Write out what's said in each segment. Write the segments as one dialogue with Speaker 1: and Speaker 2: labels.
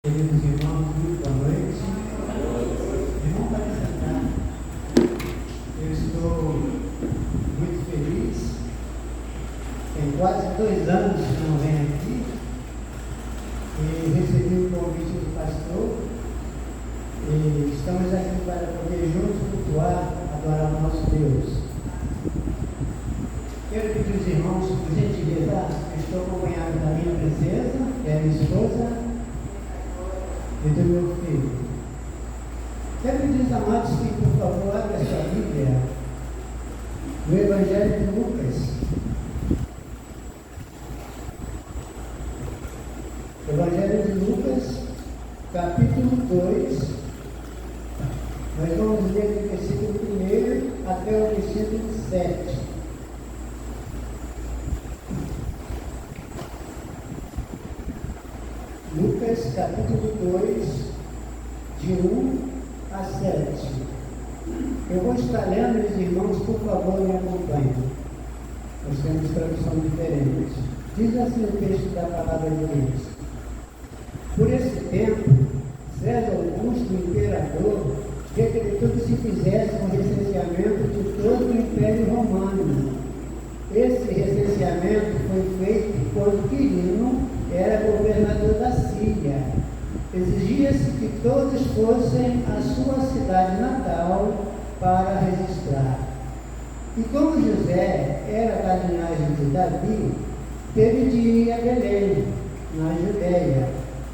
Speaker 1: Queridos irmãos, muito boa noite. Irmão, pode sentar. Eu estou muito feliz. Tem quase 2 anos que não venho aqui e recebi o convite do pastor. E estamos aqui para poder juntos cultuar, adorar o nosso Deus. Quero pedir aos irmãos, por gentileza, estou acompanhado da minha princesa, que é a minha esposa, e do meu filho. Quero pedir aos amados que, por favor, abra a sua Bíblia no Evangelho de Lucas. Evangelho de Lucas, capítulo 2. Nós vamos ler do versículo 1 até o versículo 7. Lucas, capítulo 2, de 1 a 7. Eu vou estar lendo, meus irmãos, por favor, me acompanhem. Nós temos tradução diferente. Diz assim o texto da palavra de Deus. Por esse tempo, César Augusto, o imperador, decretou que se fizesse um recenseamento de todo o Império Romano. Esse recenseamento foi feito quando Quirino era governador da Síria. Exigia-se que todos fossem à sua cidade natal para registrar. E como José era da linhagem de Davi, teve de ir a Belém, na Judéia,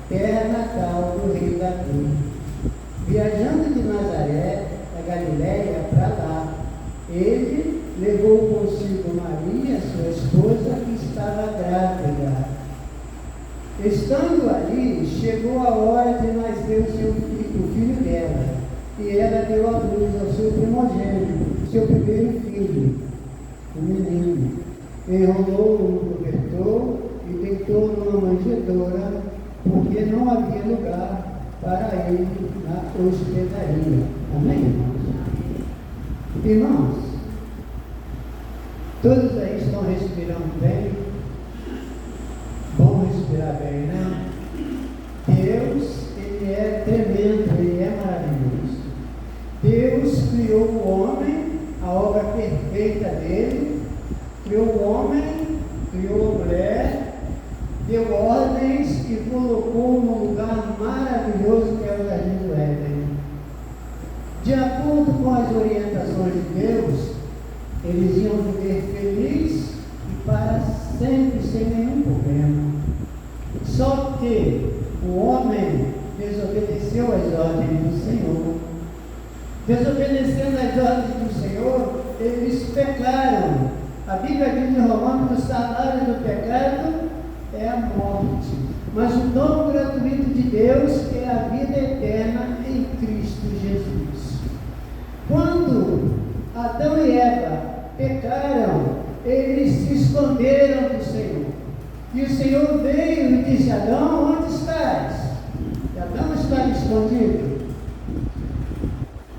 Speaker 1: terra natal do rei Davi. Viajando de Nazaré, da Galiléia, para lá, ele levou consigo Maria, sua esposa, que estava grávida. Estando ali, chegou a hora de nascer o filho dela, e ela deu à luz ao seu primogênito, seu primeiro filho, o menino. Enrolou-o no cobertor e deitou numa manjedoura, porque não havia lugar para ele na hospedaria. Amém, irmãos? Irmãos, todos aí estão respirando bem? Vamos respirar bem, né? Deus, Ele é tremendo, Ele é maravilhoso. Deus criou o homem, a obra perfeita dele, criou o homem, criou a mulher, deu ordens e colocou num lugar maravilhoso que é o Jardim do Éden. De acordo com as orientações de Deus, eles iam viver felizes e para sempre, sem nenhum problema. Só que o homem desobedeceu às ordens do Senhor. Desobedecendo às ordens do Senhor, eles pecaram. A Bíblia diz em Romanos que o salário do pecado é a morte, mas o dom gratuito de Deus é a vida eterna em Cristo Jesus. Quando Adão e Eva pecaram, eles se esconderam do Senhor. E o Senhor veio e disse: Adão, onde estás? E Adão estava escondido.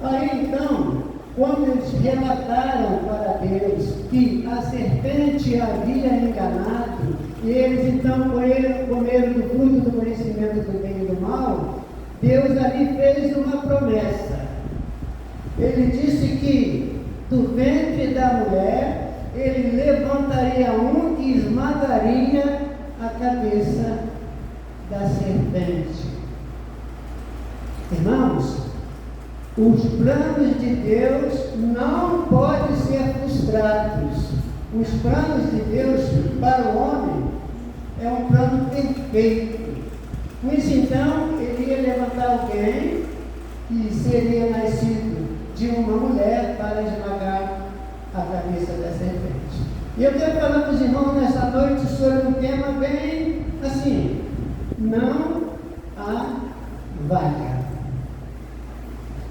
Speaker 1: Aí então, quando eles relataram para Deus que a serpente havia enganado, e eles então comeram do fruto do conhecimento do bem e do mal, Deus ali fez uma promessa. Ele disse que do ventre da mulher ele levantaria um e esmagaria a cabeça da serpente. Irmãos, os planos de Deus não podem ser frustrados. Os planos de Deus para o homem é um plano perfeito. Com isso, então, ele ia levantar alguém que seria nascido de uma mulher para esmagar a cabeça da serpente. E eu quero falar para os irmãos nessa noite sobre um tema bem assim: não há vaga.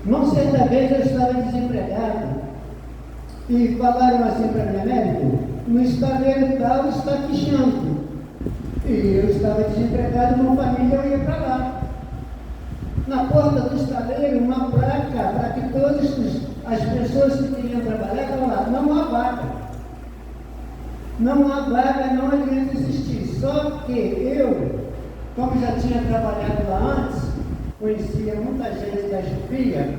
Speaker 1: Não certa vez eu estava desempregado e falaram assim para mim: Américo, no estaleiro tal está quichando. E eu estava desempregado com família, eu ia para lá. Na porta do estaleiro, uma placa para que todas as pessoas que queriam trabalhar falaram: não há vaga. Não há vaga, não adianta existir. Só que eu, como já tinha trabalhado lá antes, conhecia muita gente da chefia,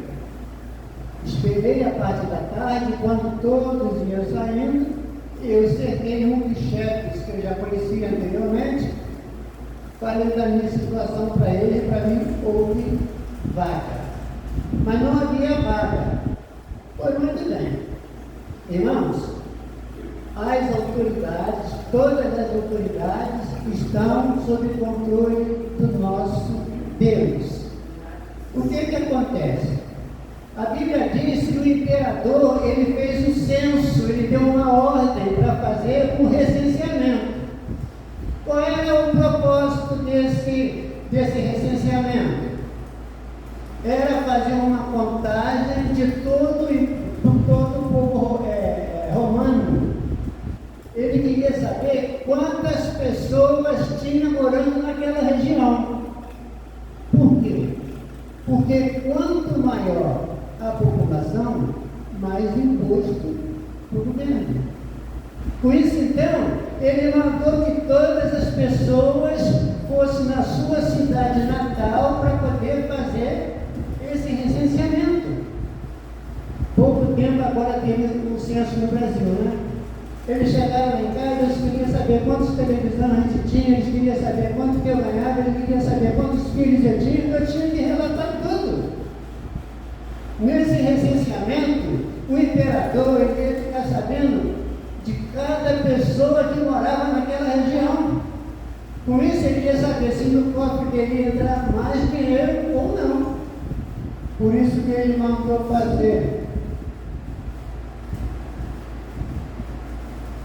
Speaker 1: esperei a parte da tarde, quando todos iam saindo, eu cerquei um dos chefes que eu já conhecia anteriormente, falei da minha situação para ele, para mim houve vaga. Mas não havia vaga. Foi muito bem. Irmãos, as autoridades, todas as autoridades estão sob controle do nosso Deus. O que acontece? A Bíblia diz que o imperador, ele fez um censo, ele deu uma ordem para fazer um recenseamento. Qual era o propósito desse recenseamento? Era fazer uma contagem de todo o povo romano. Ele queria saber quantas pessoas tinha morando naquela região. Por quê? Porque quanto maior a população, mais imposto o governo. Com isso, então, ele mandou que todas as pessoas fossem na sua cidade natal para poder fazer esse recenseamento. Pouco tempo agora teve um censo no Brasil, né? Eles chegaram lá em casa, eles queriam saber quantas televisões a gente tinha, eles queriam saber quanto que eu ganhava, eles queriam saber quantos filhos eu tinha que relatar tudo. Nesse recenseamento, o imperador ele ia ficar sabendo de cada pessoa que morava naquela região. Com isso, ele ia saber se no cofre dele ia entrar mais dinheiro ou não. Por isso que ele mandou fazer.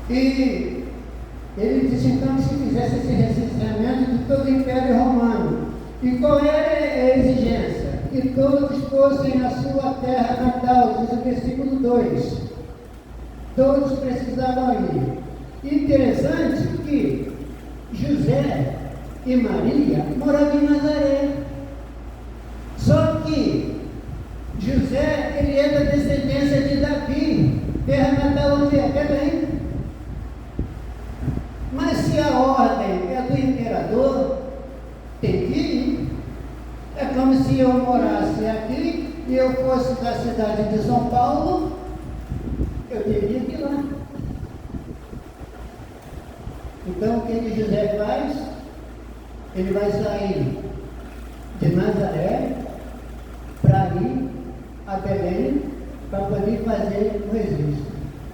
Speaker 1: E ele disse então que se fizesse esse recenseamento de todo o Império Romano. E qual era a exigência? Que todos fossem na sua terra natal, diz o versículo 2. Todos precisavam ir. Interessante que José e Maria moravam em Nazaré. Só que José, ele é da descendência de Davi, terra natal onde é? Belém. Mas se a ordem é do imperador, tem que ir. É como se eu morasse aqui e eu fosse da cidade de São Paulo, eu teria que ir lá. Então o que José faz? Ele vai sair de Nazaré para ir a Belém para poder fazer o registro.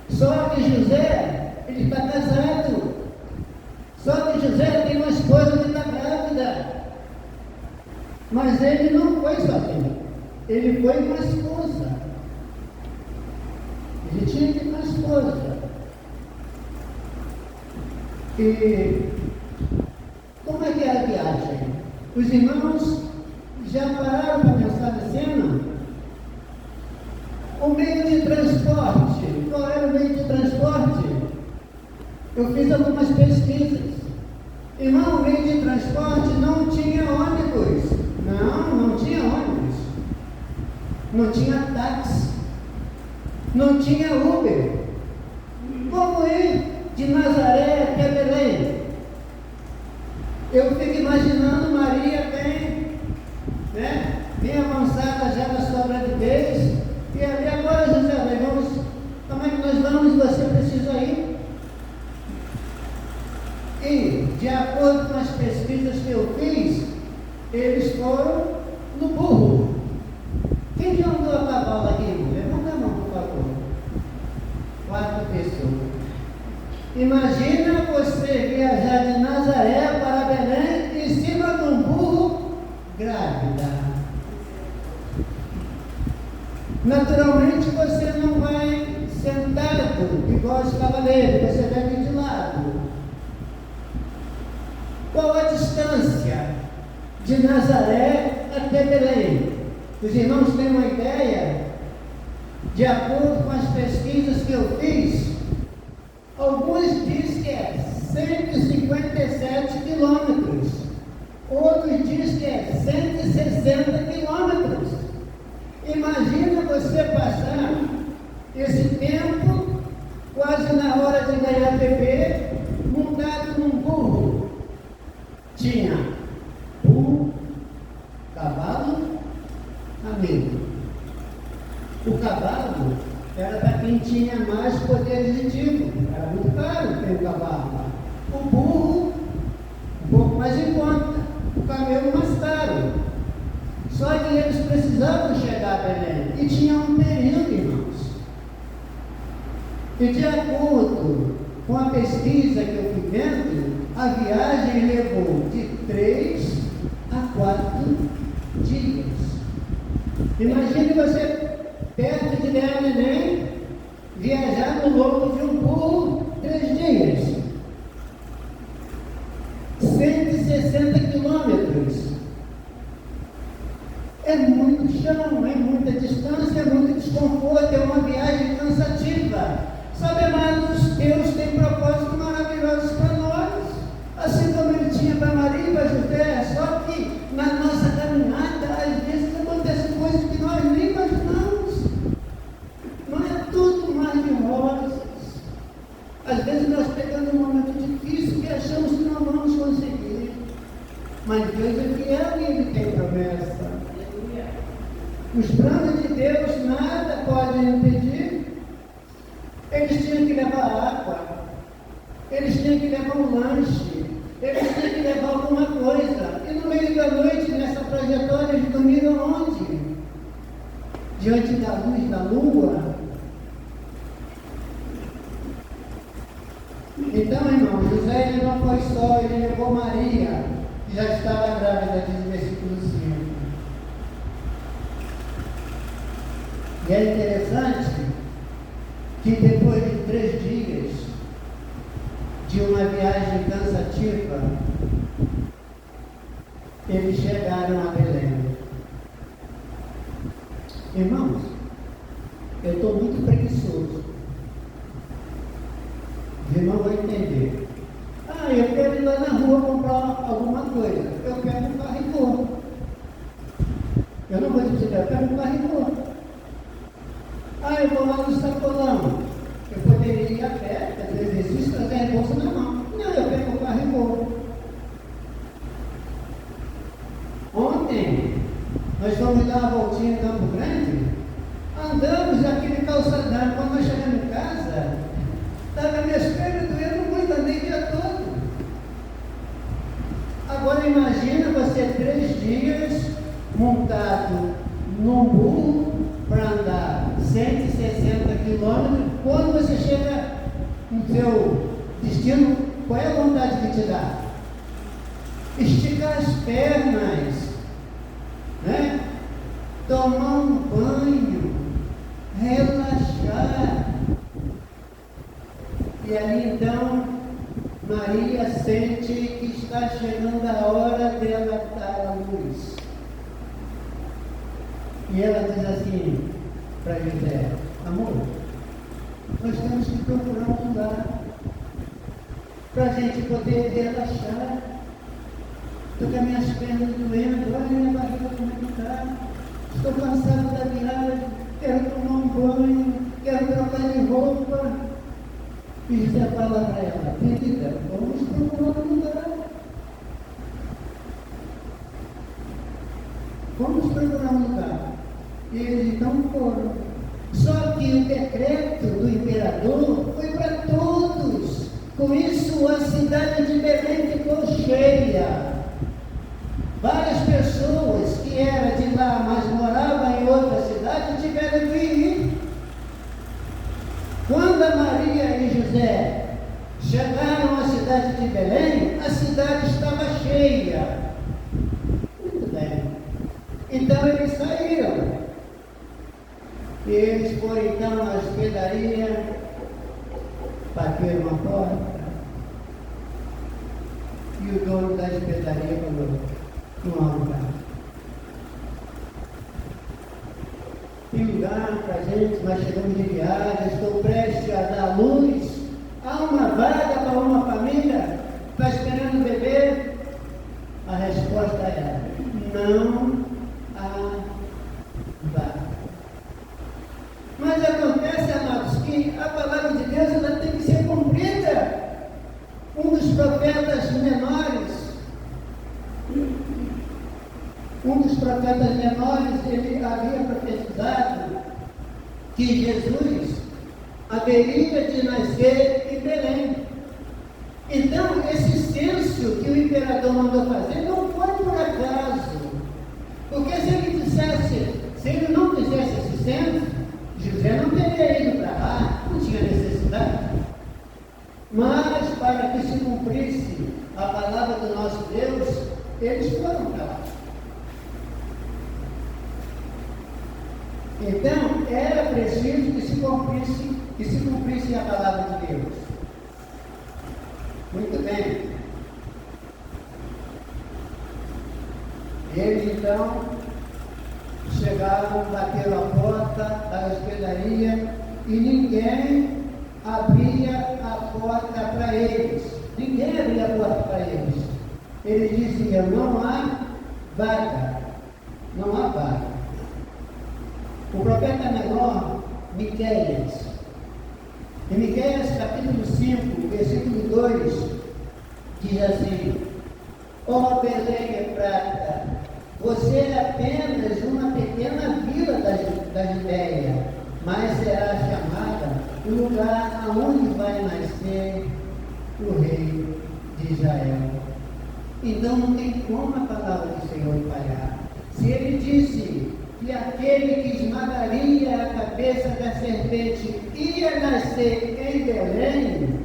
Speaker 1: Só que José, ele está casado. Só que José tem uma esposa que está grávida. Mas ele não foi sozinho. Ele foi com a esposa. Ele tinha que ir com a esposa. E como é que era a viagem? Os irmãos já pararam para pensar na cena? O meio de transporte. Qual era o meio de transporte? Eu fiz algumas pesquisas. Irmão, o meio de transporte não tinha ônibus. Não tinha ônibus. Não tinha táxi. Não tinha Uber. Como ir de Nazaré até Belém? Eu fico imaginando Maria bem avançada já na sua gravidez. E ali agora, José, como é que nós vamos? Você precisa ir. E, de acordo com as pesquisas que eu fiz, eles foram no burro. Quem já andou a cavalo aqui? Levanta a mão, por favor. 4 pessoas. Imagina você viajar de Nazaré para Belém em cima de um burro grávida. Naturalmente você não vai sentado igual os cavaleiros, você deve ir de lado. Qual a distância de Nazaré até Belém? Os irmãos têm uma ideia? De acordo com as pesquisas que eu fiz, alguns dizem que é 157 quilômetros, outros dizem que é 160 quilômetros. Imagina você passar esse tempo, quase na hora de ganhar bebê, montado num burro. Tinha burro, cavalo Amém. O cavalo era para quem tinha mais poder aquisitivo. Era muito caro ter um cavalo. O burro, um pouco mais em conta. O camelo mais caro. Só que eles precisavam chegar a Belém. E tinha um período, irmãos. E de acordo com a pesquisa que eu fui vendo, a viagem levou de 3 a 4 dias. Imagine você, perto de ganhar neném, viajar no lombo de um burro 3 dias. 160 quilômetros. É muito chão, é muita distância, é muito desconforto, é uma viagem cansativa. Sabe, amados, Deus tem propósitos maravilhosos para nós, assim como Ele tinha para Maria e para José, só que na nossa caminhada, às vezes acontecem coisas que nós nem imaginamos. Não é tudo mar de rosas. Às vezes nós pegamos um momento difícil que achamos que não vamos conseguir, mas Deus é fiel e Ele tem promessa. Os planos de Deus nada pode impedir. Eles tinham que levar água, eles tinham que levar um lanche, eles tinham que levar alguma coisa. E no meio da noite, nessa trajetória, eles dormiram onde? Diante da luz da lua. Então, irmão, José ele não foi só, ele levou Maria, que já estava grávida, diz o versículo 5. E é interessante que depois de 3 dias de uma viagem cansativa, eles chegaram a Belém. Irmãos, eu estou muito preguiçoso. O irmão vai entender. Eu quero ir lá na rua comprar alguma coisa. Eu quero um carro e vou. Eu não vou dizer, eu quero um carro e vou. Eu vou lá no sacolão. Eu poderia ir a pé, fazer exercício, trazer a bolsa na mão. Não, eu pego o carro e vou. Ontem, nós fomos dar uma voltinha em Campo Grande, andamos aquele calçadão. Quando nós chegamos em casa, estava minhas pernas doendo muito, andei o dia todo. Agora imagina você 3 dias montado num burro para andar 160 quilômetros. Quando você chega no seu destino, qual é a vontade que te dá? Esticar as pernas, né? Tomar um banho, relaxar. E ali então, Maria sente que está chegando a hora dela dar a luz. E ela diz assim para José: amor, nós temos que procurar um lugar para a gente poder relaxar. Estou com as minhas pernas doendo, olha minha barriga como é que está. Estou cansado da viagem, quero tomar um banho, quero trocar de roupa. E José fala para ela: querida, vamos procurar um lugar. Vamos procurar um lugar. E eles então foram. Só que o decreto do imperador foi para todos. Com isso, a cidade de Belém ficou cheia. Várias pessoas que eram de lá, mas moravam em outra cidade, tiveram que ir. Quando a Maria e José chegaram à cidade de Belém, a cidade estava cheia. Muito bem. Então eles saíram. E eles foram então à hospedaria, bateram uma porta. E o dono da hospedaria falou: não há lugar. Tem lugar para a gente, nós chegamos de viagem, estou prestes a dar luz. Há uma vaga para uma família? Está esperando beber? A resposta é: não há vaga. Mas acontece, amados, que a palavra de Deus ela tem que ser cumprida. Um dos profetas menores, profetas menores, ele havia profetizado que Jesus haveria de nascer em Belém. Então, esse censo que o imperador mandou fazer não foi por acaso. Porque se ele não fizesse esse censo, José não teria ido para lá, não tinha necessidade. Mas, para que se cumprisse a palavra do nosso Deus, eles foram para lá. Então, era preciso que se cumprisse a palavra de Deus. Muito bem. Eles então chegaram, bateram a porta da hospedaria e ninguém abria a porta para eles. Ninguém abria a porta para eles. Eles diziam: não há vaga. Não há vaga. O profeta menor, Miqueias, em Miqueias capítulo 5, versículo 2, diz assim: ó Belém Efrata, você é apenas uma pequena vila da Judéia, mas será chamada o lugar aonde vai nascer o rei de Israel. Então não tem como a palavra do Senhor falhar. Se ele disse que aquele que esmagaria a cabeça da serpente ia nascer em Belém,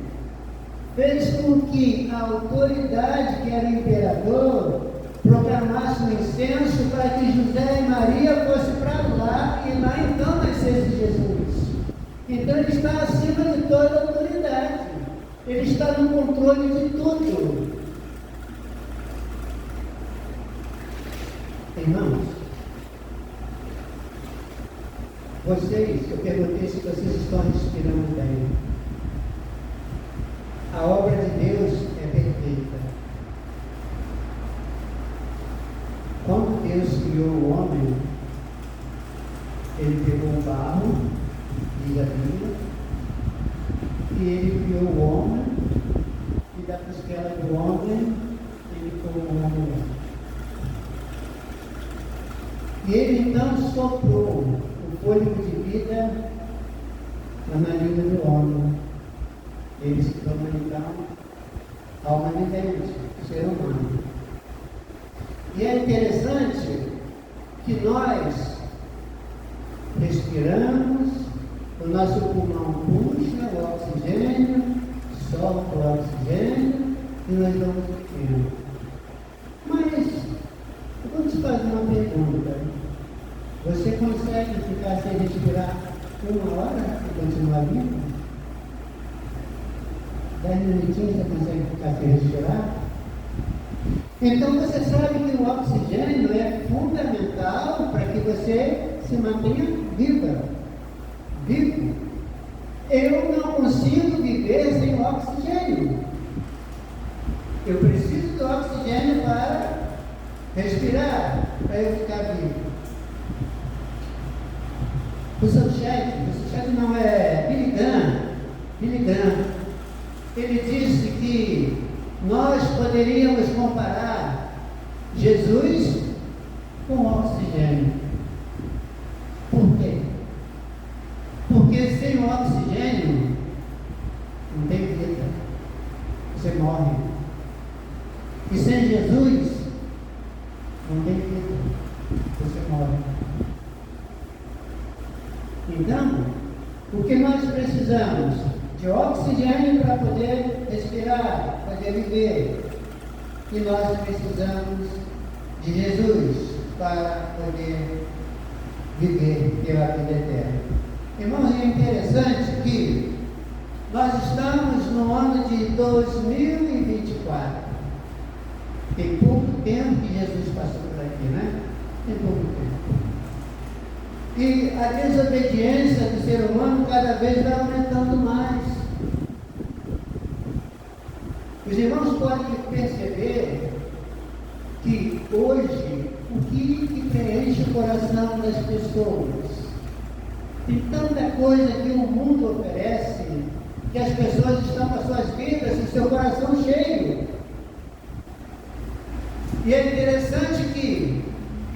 Speaker 1: fez com que a autoridade, que era o imperador, proclamasse um incenso para que José e Maria fossem para lá e lá então nascesse Jesus. Então ele está acima de toda autoridade, ele está no controle de tudo. Irmãos, eu perguntei se vocês estão respirando bem. A obra de Deus é perfeita. Quando Deus criou o homem, ele pegou o barro, diz a Bíblia, e ele criou o homem, e da costela do homem, ele formou uma mulher. E ele então soprou o fôlego de vida na narina do homem. Ele se torna então alma vivente, ser humano. E é interessante que nós respiramos, o nosso pulmão puxa o oxigênio, solta o oxigênio e nós vamos vivendo. Mas eu vou te fazer uma pergunta. Você consegue ficar sem respirar 1 hora e continuar vivo? 10 minutinhos você consegue ficar sem respirar? Então você sabe que o oxigênio é fundamental para que você se mantenha vivo. Eu não consigo viver sem oxigênio. Eu preciso do oxigênio para respirar, para eu ficar vivo. O seu chefe não é Billy Graham, ele disse que nós poderíamos comparar Jesus com o oxigênio. Por quê? Porque sem o oxigênio não tem vida, você morre. E sem Jesus não tem vida, você morre. Então, o que nós precisamos? De oxigênio para poder respirar, poder viver. E nós precisamos de Jesus para poder viver pela vida eterna. Irmãos, é interessante que nós estamos no ano de 2024. Tem pouco tempo que Jesus passou por aqui, né? Tem pouco tempo. E a desobediência do ser humano cada vez vai aumentando mais. Os irmãos podem perceber que hoje o que preenche o coração das pessoas? Tem tanta coisa que o mundo oferece que as pessoas estão com as suas vidas e seu coração cheio. E é interessante que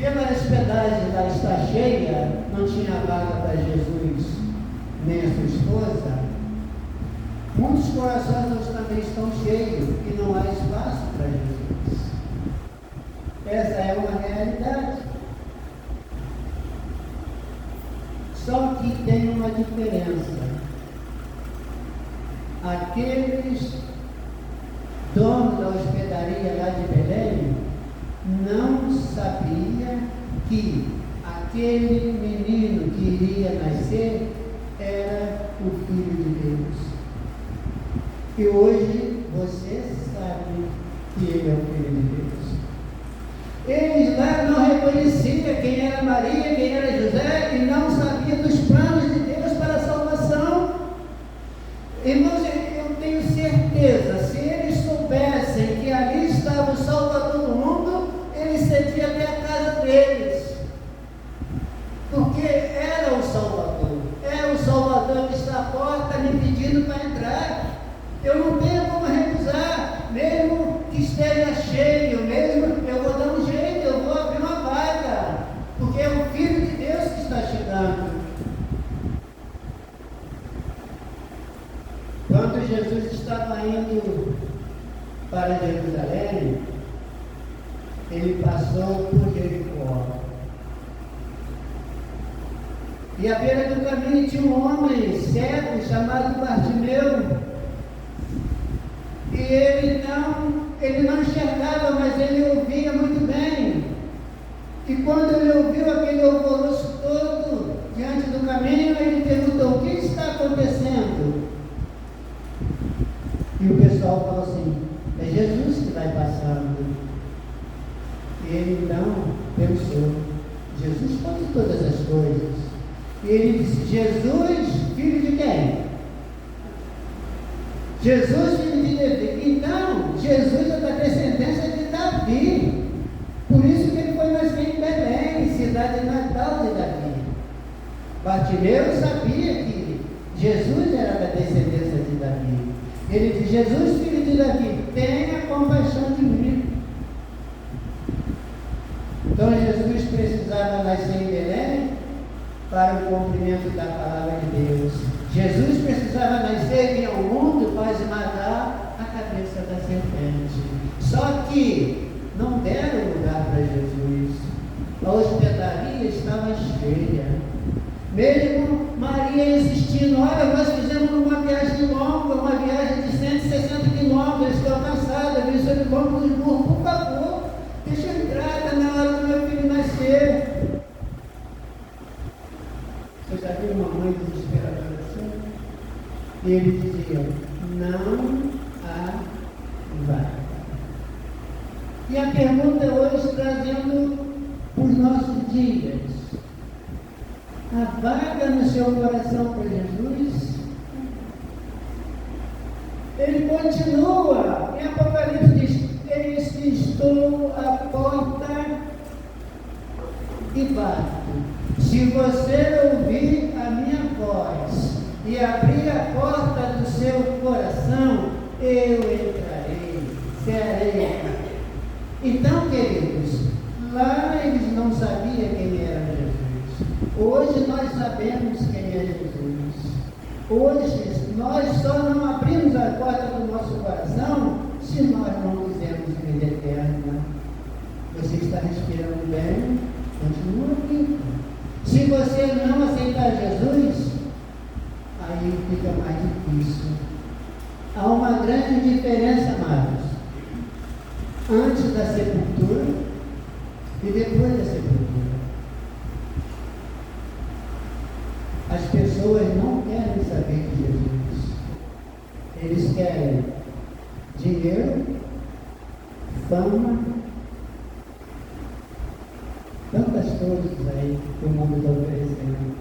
Speaker 1: pela hospedagem lá está cheia, não tinha vaga para Jesus nem a sua esposa, muitos corações hoje também estão cheios e não há espaço para Jesus. Essa é uma realidade. Só que tem uma diferença. Aqueles donos da hospedaria lá de Belém não sabia que aquele menino que iria nascer era o Filho de Deus. E hoje você sabe que ele é o Filho de Deus. Eles lá não reconheciam quem era Maria, quem era José, e não sabiam dos planos de Deus para a salvação. Irmãos, eu tenho certeza, se eles soubessem que ali estava o Salvador do mundo, eles cediam até a casa deles. Porque era o Salvador. É o Salvador que está à porta me pedindo para entrar. Eu não tenho como recusar, mesmo que esteja cheio, mesmo eu vou dar um jeito, eu vou abrir uma vaga, porque é o Filho de Deus que está chegando. Quando Jesus estava indo para Jerusalém, ele passou por Jericó. E à beira do caminho tinha um homem cego chamado Bartimeu. E ele não enxergava, mas ele ouvia muito bem. E quando ele ouviu aquele alvoroço todo diante do caminho, ele perguntou: o que está acontecendo? E o pessoal falou assim: é Jesus que vai passando. E ele então pensou: Jesus pode todas as coisas. E ele disse: Jesus, filho de quem? Jesus, filho de Davi. Então, Jesus é da descendência de Davi. Por isso que ele foi nascer em Belém, cidade natal de Davi. Bartimeu sabia que Jesus era da descendência de Davi. Ele disse: Jesus, filho de Davi, tenha compaixão de mim. Então Jesus precisava nascer em Belém para o cumprimento da palavra de Deus. Jesus precisava nascer e ir ao mundo para esmagar a cabeça da serpente. Só que não deram lugar para Jesus. A hospedaria estava cheia. Mesmo Maria insistindo: olha, nós fizemos uma viagem longa, uma viagem de 160 quilômetros, estou cansada, vi sobre o lombo dos burros, por favor, deixa eu entrar, está na hora do meu filho nascer. Você já viu uma mãe desesperada assim? E ele dizia: não há vaga. E a pergunta hoje, trazendo os nossos dias: a vaga no seu coração para Jesus? Ele continua, em Apocalipse diz: eis que estou à porta e bato. Se você ouvir a minha voz e abrir a porta do seu coração, eu entrarei, serei. Então, queridos, lá eles não sabiam quem era Jesus. Hoje nós sabemos quem é Jesus. Hoje nós só não abrimos a porta do nosso coração se nós não quisermos vida eterna. Você está respirando bem? Continua aqui. Se você não aceitar Jesus, aí fica mais difícil. Há uma grande diferença, amados, antes da sepultura e depois da sepultura. As pessoas não querem saber de Jesus. Eles querem dinheiro, fama, tantas coisas aí que o mundo está oferecendo.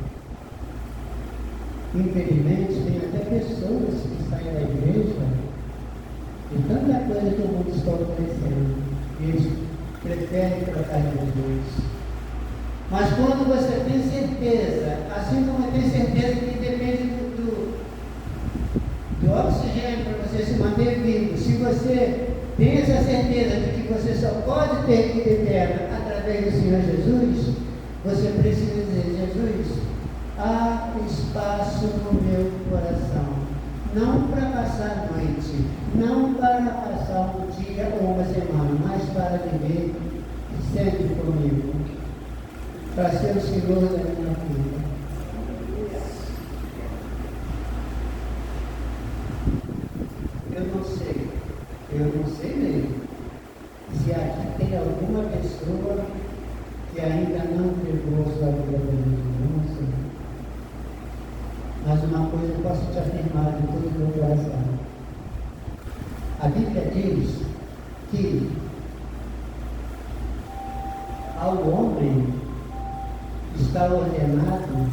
Speaker 1: Infelizmente, tem até pessoas que saem da igreja e tanta coisa que o mundo está oferecendo. E eles preferem trocar de Jesus. Mas quando você tem certeza, assim como tem certeza que depende do oxigênio para você se manter vivo, se você tem essa certeza de que você só pode ter vida eterna através através do Senhor Jesus, você precisa dizer: Jesus, há espaço no meu coração, não para passar a noite, não para passar um dia ou uma semana, mas para viver sempre comigo, para ser o Senhor da minha vida. Eu não sei mesmo se aqui tem alguma pessoa que ainda não entregou sua vida para Jesus. Não sei. Mas uma coisa eu posso te afirmar de todo o meu coração. A Bíblia diz que ao homem está ordenado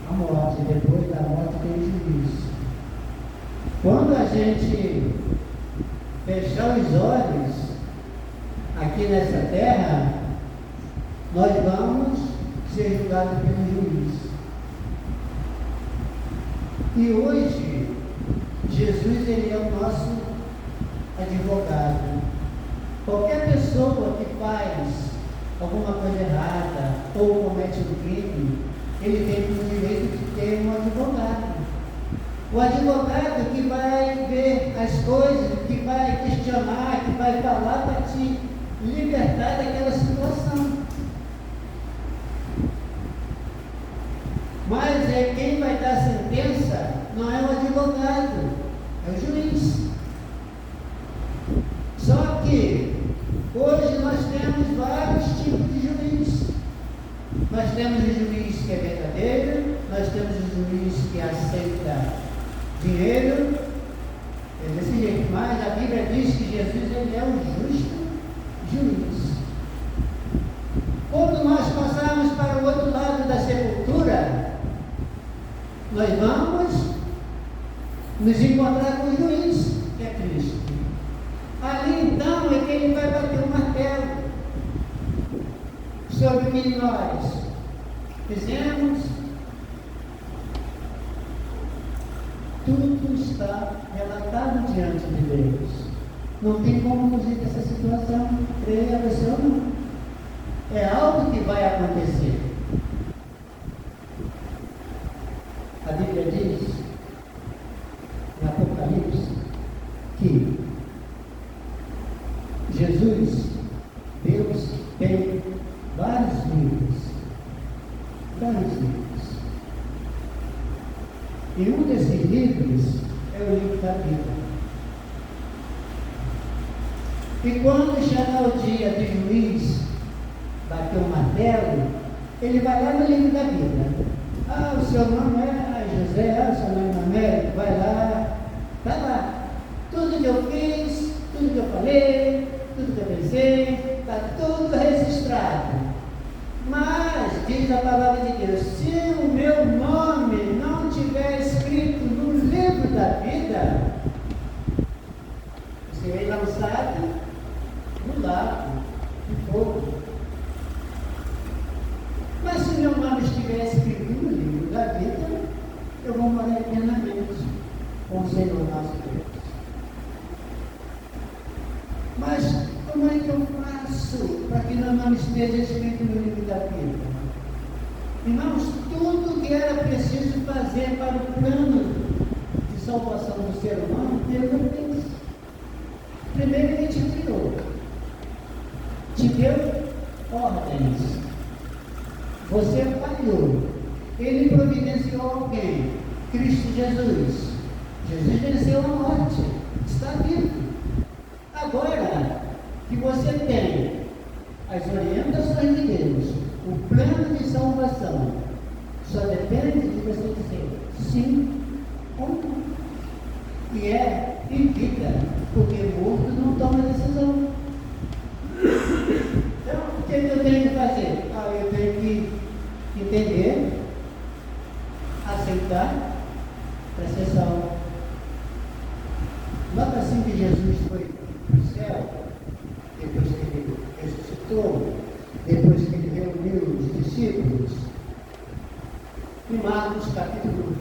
Speaker 1: a morte, depois da morte tem juízo. Quando a gente fechar os olhos aqui nessa terra, nós vamos ser julgados pelo juiz. E hoje, Jesus, ele é o nosso advogado. Qualquer pessoa que faz alguma coisa errada ou comete um crime, ele tem o direito de ter um advogado. O advogado que vai ver as coisas, que vai questionar, que vai falar para te libertar daquela situação. Mas quem vai dar a sentença não é o advogado, é o juiz. Só que hoje nós temos vários tipos de juiz. Nós temos o juiz que é verdadeiro, nós temos o juiz que aceita dinheiro, é desse jeito. Mas a Bíblia diz que Jesus, ele é o justo juiz. Quando nós passarmos para o outro lado da sepultura, nós vamos nos encontrar com o juiz, que é Cristo. Ali então é que ele vai bater o martelo sobre o que nós fizemos. Tudo está relatado diante de Deus. Não tem como fugir dessa situação. Creia você ou não. É algo que vai acontecer. A Bíblia diz, em Apocalipse, que Jesus, Deus, tem vários livros. Vários livros. E um desses livros é o livro da vida. E quando chegar o dia do juiz bater o martelo, ele vai lá no livro da vida. Ah, o seu nome é José, o seu nome é Américo, vai lá, está lá. Tudo que eu fiz, tudo que eu falei, tudo que eu pensei, está tudo registrado. Mas, diz a palavra de Deus, se o meu nome não estiver escrito no livro da vida, serei lançado no lago de fogo. Mas se meu nome estiver escrito no livro da vida, eu vou morar eternamente com o Senhor nosso Deus. Mas como é que eu faço para que meu nome esteja escrito no livro da vida? Irmãos, tudo que era preciso fazer para o plano de salvação do ser humano, Deus não fez. Primeiro ele te criou, te deu ordens, você falhou, ele providenciou alguém, Cristo Jesus. Jesus venceu a morte, está vivo. Agora que você tem as orientações de Deus, o plano de salvação, só depende de você dizer sim ou não. E é em vida, porque morto não toma decisão. Então, o que eu tenho que fazer? Eu tenho que entender, aceitar, para ser salvo. Logo assim que Jesus foi para o céu, depois que ele ressuscitou, depois que ele reuniu os discípulos, em Marcos capítulo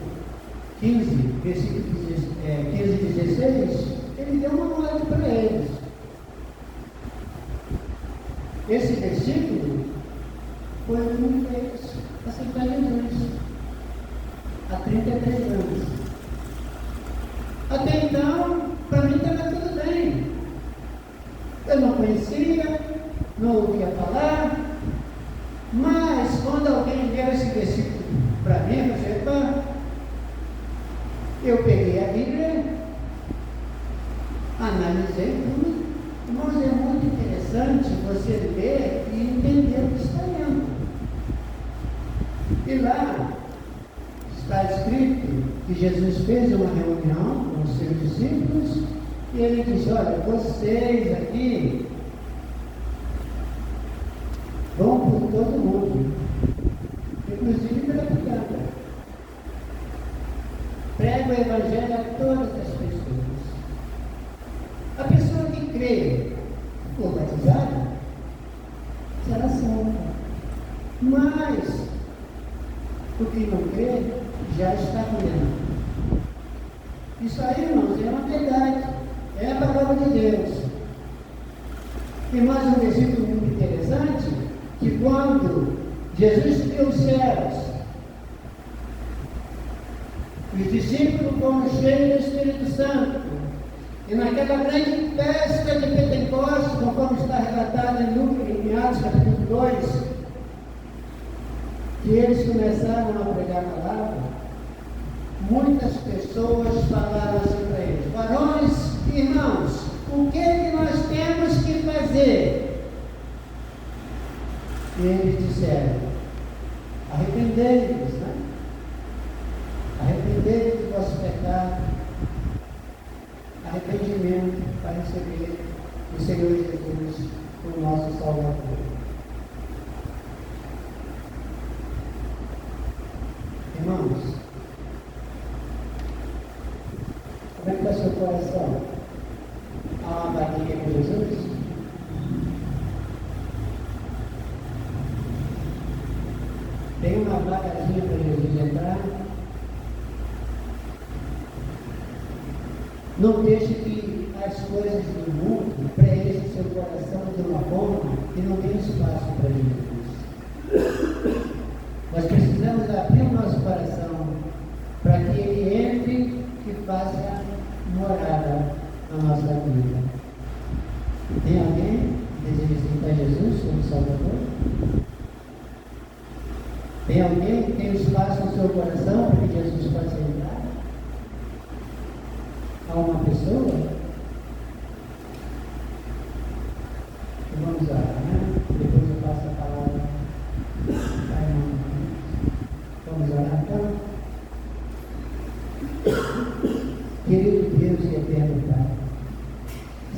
Speaker 1: 15, versículo 15 e 16, ele deu uma ordem para eles. Esse versículo foi o que me fez aceitar Jesus há 33 anos. Até então, para mim estava tudo bem. Eu não conhecia, não ouvia falar, mas quando alguém deu esse versículo para mim, eu falei, epa, eu peguei a Bíblia, analisei tudo. Irmãos, é muito interessante você ler e entender o que está lendo. E lá está escrito que Jesus fez uma reunião com os seus discípulos e ele disse, olha, vocês aqui vão por todo mundo, inclusive pela Picada. Prega o Evangelho a todas as pessoas. A pessoa que crê, for batizada, será salva. Mas o que não crê, já está condenado. Isso aí, irmãos, é uma verdade. É a palavra de Deus. E mais um versículo muito interessante, que quando Jesus criou os céus, os discípulos foram cheios do Espírito Santo. E naquela grande festa de Pentecostes, conforme está relatado em Atos capítulo 2, que eles começaram a pregar a palavra, muitas pessoas falaram assim para eles, varões e irmãos, o que é que nós temos que fazer? E eles disseram, arrependei-vos, né? Arrependei-vos do vosso pecado, arrependimento para receber o Senhor Jesus, o nosso Salvador. Irmãos, como é que está o seu coração? Há uma batalha com Jesus? Tem uma vagazinha para Jesus entrar? Não deixe que as coisas do mundo preencham seu coração de uma forma que não tem espaço para Jesus. Nós precisamos abrir o nosso coração para que Ele entre e faça morada na nossa vida. Tem alguém que deseja aceitar Jesus como Salvador? Tem alguém que tem espaço no seu coração para que Jesus possa entrar? Há uma pessoa? Vamos orar, né? Depois eu passo a palavra para a irmã. Vamos orar então? Querido Deus e eterno Pai,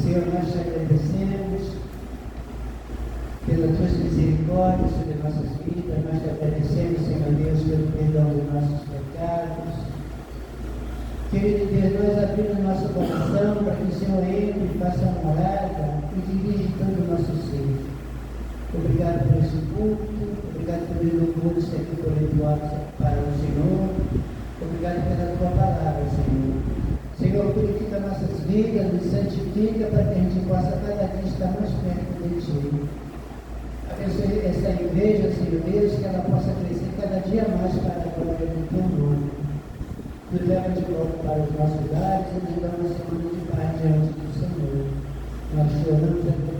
Speaker 1: Senhor, nós te agradecemos pelas tuas misericórdias sobre nossas vidas, nós te agradecemos, Senhor Deus, pelo perdão dos nossos pecados. Querido Deus, nós abrimos nosso coração para que o Senhor entre e faça morada e dirige todo o nosso ser. Obrigado por esse culto, obrigado por ele louvor ser aqui coletivo para o Senhor, obrigado pela tua palavra, Senhor. Senhor, purifica nossas vidas, nos santifica para que a gente possa cada dia estar mais perto de Ti. Abençoe essa igreja, Senhor Deus, que ela possa crescer cada dia mais para a glória do Teu nome. Nos leva de volta para os nossos lares e nos dá uma semana de paz diante do Senhor. Nós choramos a